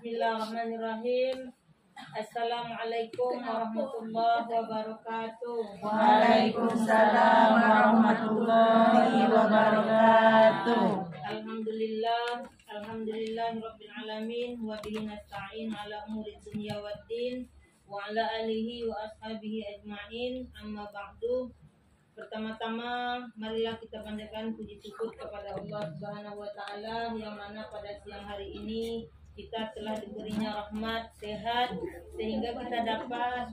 Bismillahirrahmanirrahim. Assalamualaikum warahmatullahi wabarakatuh. Waalaikumsalam warahmatullahi wabarakatuh. Alhamdulillahirabbil alamin wa bihi nasta'in ala umuri dunya waddin wa ala alihi wa ashabihi ajmain. Amma ba'du. Pertama-tama marilah kita panjatkan puji syukur kepada Allah Subhanahu wa taala yang mana pada siang hari ini kita telah diberinya rahmat sehat sehingga kita dapat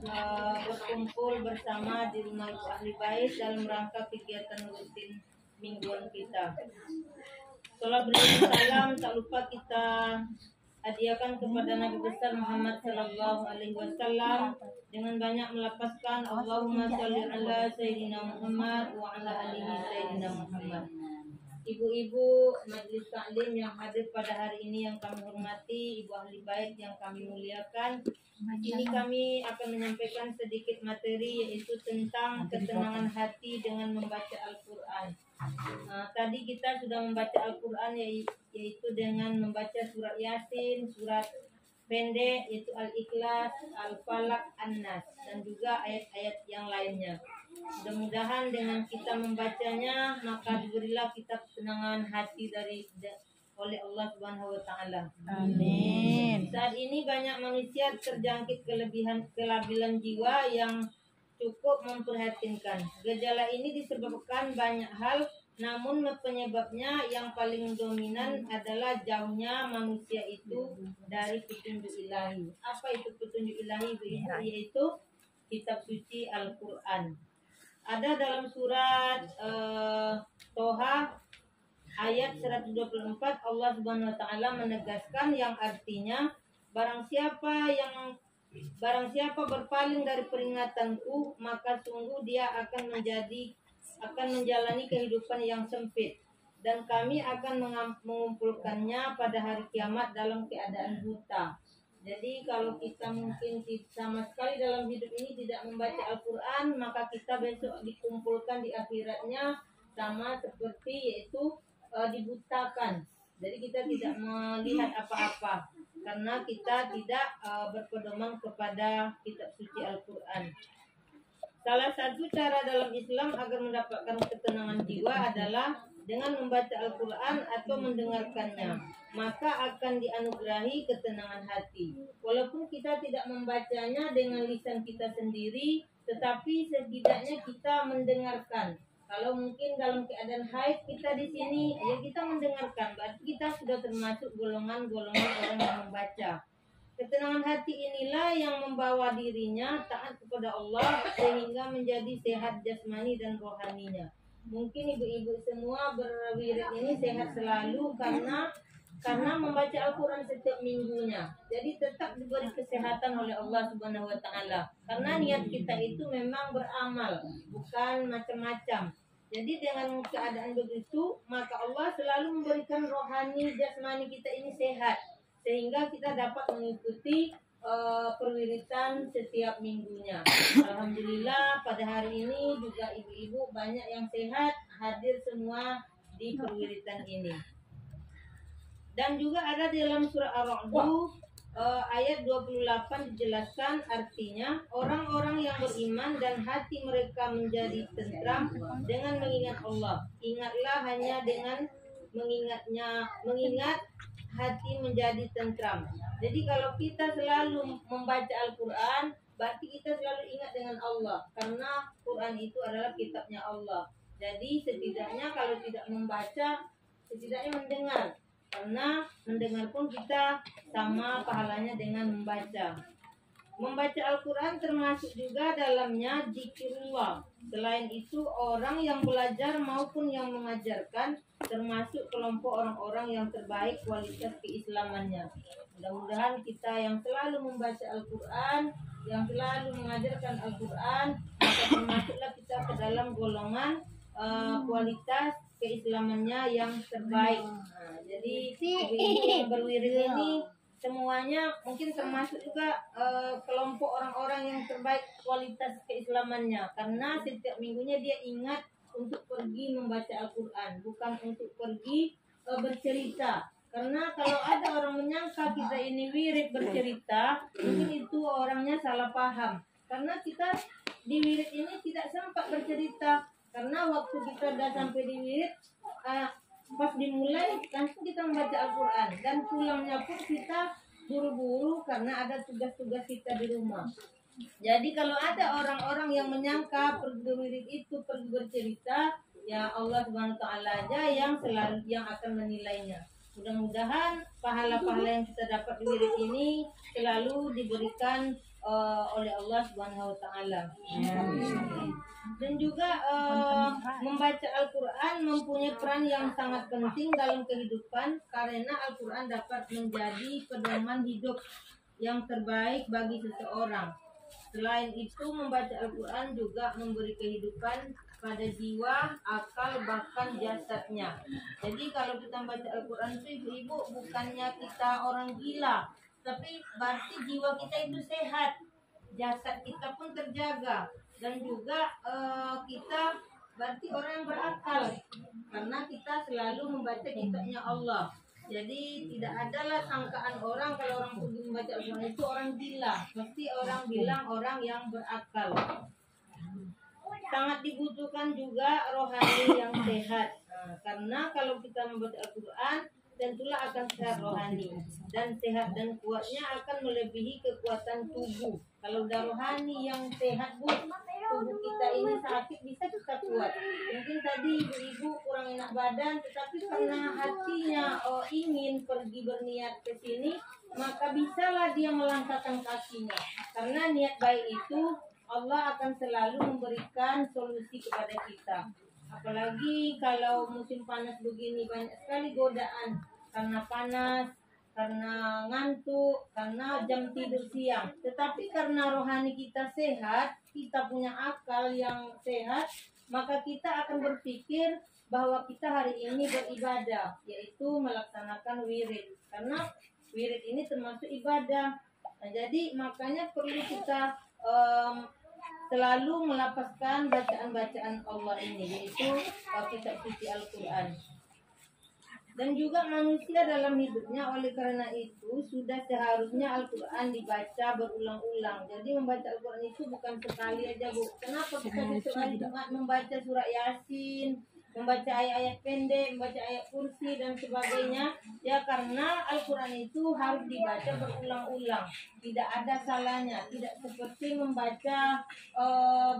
berkumpul bersama di rumah Ibu Ahli Bait dalam rangka kegiatan rutin mingguan kita. Salam salam tak lupa kita hadiahkan kepada Nabi besar Muhammad sallallahu alaihi wasallam dengan banyak melafazkan Allahumma shalli ala sayyidina Muhammad wa ala alihi sayyidina Muhammad. Ibu-ibu majelis taklim yang hadir pada hari ini yang kami hormati, Ibu Ahli Bait yang kami muliakan, ini kami akan menyampaikan sedikit materi yaitu tentang ketenangan hati dengan membaca Al-Quran. Tadi kita sudah membaca Al-Quran yaitu dengan membaca surat Yasin, surat pendek yaitu Al-Ikhlas, Al-Falaq, An-Nas dan juga ayat-ayat yang lainnya. Mudah-mudahan dengan kita membacanya maka diberilah kita ketenangan hati oleh Allah Subhanahu wa taala. Amin. Saat ini banyak manusia terjangkit kelabilan jiwa yang cukup memprihatinkan. Gejala ini disebabkan banyak hal, namun penyebabnya yang paling dominan adalah jauhnya manusia itu dari petunjuk ilahi. Apa itu petunjuk ilahi? Yaitu kitab suci Al-Quran. Ada dalam surat Toha ayat 124 Allah Subhanahu wa taala menegaskan yang artinya barang siapa berpaling dari peringatanku maka sungguh dia akan menjalani kehidupan yang sempit dan kami akan mengumpulkannya pada hari kiamat dalam keadaan buta. Jadi kalau kita mungkin sama sekali dalam hidup ini tidak membaca Al-Quran, maka kita besok dikumpulkan di akhiratnya sama seperti yaitu dibutakan. Jadi kita tidak melihat apa-apa karena kita tidak berpedoman kepada kitab suci Al-Quran. Salah satu cara dalam Islam agar mendapatkan ketenangan jiwa adalah dengan membaca Al-Quran atau mendengarkannya, maka akan dianugerahi ketenangan hati. Walaupun kita tidak membacanya dengan lisan kita sendiri, tetapi setidaknya kita mendengarkan. Kalau mungkin dalam keadaan haid kita di sini, ya kita mendengarkan, berarti kita sudah termasuk golongan-golongan orang yang membaca. Ketenangan hati inilah yang membawa dirinya taat kepada Allah sehingga menjadi sehat jasmani dan rohaninya. Mungkin ibu-ibu semua berwirid ini sehat selalu karena membaca Al-Quran setiap minggunya. Jadi tetap diberi kesehatan oleh Allah Subhanahu wa taala. Karena niat kita itu memang beramal, bukan macam-macam. Jadi dengan keadaan begitu, maka Allah selalu memberikan rohani jasmani kita ini sehat sehingga kita dapat mengikuti perwiritan setiap minggunya. Alhamdulillah pada hari ini juga ibu-ibu banyak yang sehat hadir semua di perwiritan ini. Dan juga ada di dalam surah Ar-Ra'd ayat 28 dijelaskan artinya orang-orang yang beriman dan hati mereka menjadi tentram dengan mengingat Allah. Ingatlah hanya dengan mengingat hati menjadi tentram. Jadi kalau kita selalu membaca Al-Quran, berarti kita selalu ingat dengan Allah. Karena Quran itu adalah kitabnya Allah. Jadi setidaknya kalau tidak membaca, setidaknya mendengar. Karena mendengar pun kita sama pahalanya dengan membaca. Membaca Al-Quran termasuk juga dalamnya zikrullah. Selain itu orang yang belajar maupun yang mengajarkan termasuk kelompok orang-orang yang terbaik kualitas keislamannya. Mudah-mudahan kita yang selalu membaca Al-Quran, yang selalu mengajarkan Al-Quran, maka termasuklah kita ke dalam golongan kualitas keislamannya yang terbaik. Jadi ibu-ibu yang berwirid ini semuanya mungkin termasuk juga kelompok orang-orang yang terbaik kualitas keislamannya, karena setiap minggunya dia ingat untuk pergi membaca Al-Quran, bukan untuk pergi bercerita. Karena kalau ada orang menyangka kita ini wirid bercerita, mungkin itu orangnya salah paham. Karena kita di wirid ini tidak sempat bercerita. Karena waktu kita sudah sampai di wirid, pas dimulai langsung kita membaca Al-Quran. Dan pulangnya pun kita buru-buru karena ada tugas-tugas kita di rumah. Jadi kalau ada orang-orang yang menyangka pergi wirid itu pergi bercerita, ya Allah Subhanahu wa taala aja yang akan menilainya. Mudah-mudahan pahala-pahala yang kita dapat di wirid ini selalu diberikan oleh Allah Subhanahu wa taala. Dan juga membaca Al-Qur'an mempunyai peran yang sangat penting dalam kehidupan karena Al-Qur'an dapat menjadi pedoman hidup yang terbaik bagi seseorang. Selain itu, membaca Al-Quran juga memberi kehidupan pada jiwa, akal, bahkan jasadnya. Jadi kalau kita membaca Al-Quran itu ibu-ibu bukannya kita orang gila, tapi berarti jiwa kita itu sehat, jasad kita pun terjaga, dan juga kita berarti orang yang berakal karena kita selalu membaca kitabnya Allah. Jadi tidak adalah sangkaan orang kalau orang pergi membaca Al-Quran itu orang gila. Pasti orang bilang orang yang berakal. Sangat dibutuhkan juga rohani yang sehat. Karena kalau kita membaca Al-Quran, tentulah akan sehat rohani. Dan sehat dan kuatnya akan melebihi kekuatan tubuh. Kalau udah rohani yang sehat, Bu, tubuh kita ini sakit bisa kita kuat. Mungkin tadi ibu-ibu kurang enak badan, tetapi karena hatinya ingin pergi berniat ke sini, maka bisalah dia melangkahkan kakinya. Karena niat baik itu Allah akan selalu memberikan solusi kepada kita. Apalagi kalau musim panas begini, banyak sekali godaan karena panas, karena ngantuk, karena jam tidur siang. Tetapi karena rohani kita sehat, kita punya akal yang sehat, maka kita akan berpikir bahwa kita hari ini beribadah, yaitu melaksanakan wirid. Karena wirid ini termasuk ibadah. Nah, jadi makanya perlu kita selalu melapaskan bacaan-bacaan Allah ini, yaitu kitab suci Al-Quran. Dan juga manusia dalam hidupnya, oleh karena itu sudah seharusnya Al-Quran dibaca berulang-ulang. Jadi membaca Al-Quran itu bukan sekali aja, Bu. Kenapa kita besok hari Jumat membaca surah Yasin, membaca ayat-ayat pendek, membaca ayat kursi dan sebagainya? Ya karena Al-Quran itu harus dibaca berulang-ulang. Tidak ada salahnya. Tidak seperti membaca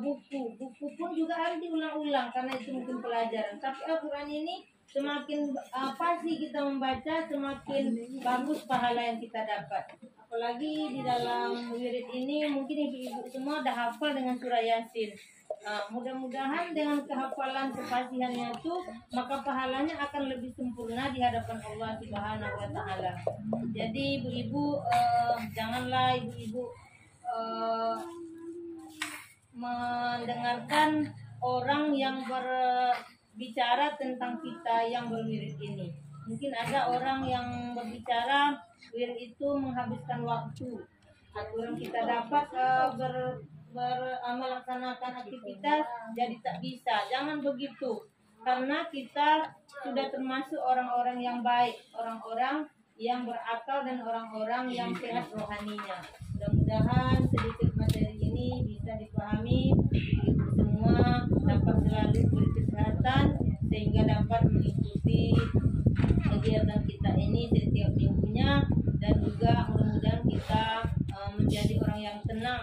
buku. Buku pun juga harus diulang-ulang karena itu mungkin pelajaran. Tapi Al-Quran ini semakin pasti kita membaca, semakin bagus pahala yang kita dapat. Apalagi di dalam wirid ini mungkin ibu-ibu semua dah hafal dengan surah Yasin. Mudah-mudahan dengan kehafalan kefasihannya itu, maka pahalanya akan lebih sempurna di hadapan Allah Subhanahu wa taala. Jadi ibu-ibu janganlah ibu-ibu mendengarkan orang yang bicara tentang kita yang berwirid ini. Mungkin ada orang yang berbicara wirid itu menghabiskan waktu. Aturan kita dapat melaksanakan aktivitas jadi tak bisa. Jangan begitu. Karena kita sudah termasuk orang-orang yang baik, orang-orang yang berakal dan orang-orang yang sehat rohaninya. Mudah-mudahan sedikit materi ini bisa dipahami, semua dapat selalu berkesehatan sehingga dapat mengikuti kegiatan kita ini setiap minggunya, dan juga mudah-mudahan kita menjadi orang yang tenang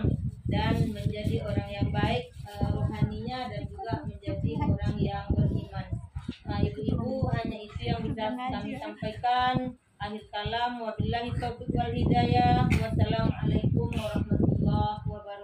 dan menjadi orang yang baik rohaninya, dan juga menjadi orang yang beriman. Ibu-ibu, hanya itu yang bisa kami sampaikan. Akhir kalam, wabillahi taufiq wal hidayah. Wassalamualaikum warahmatullahi wabarakatuh.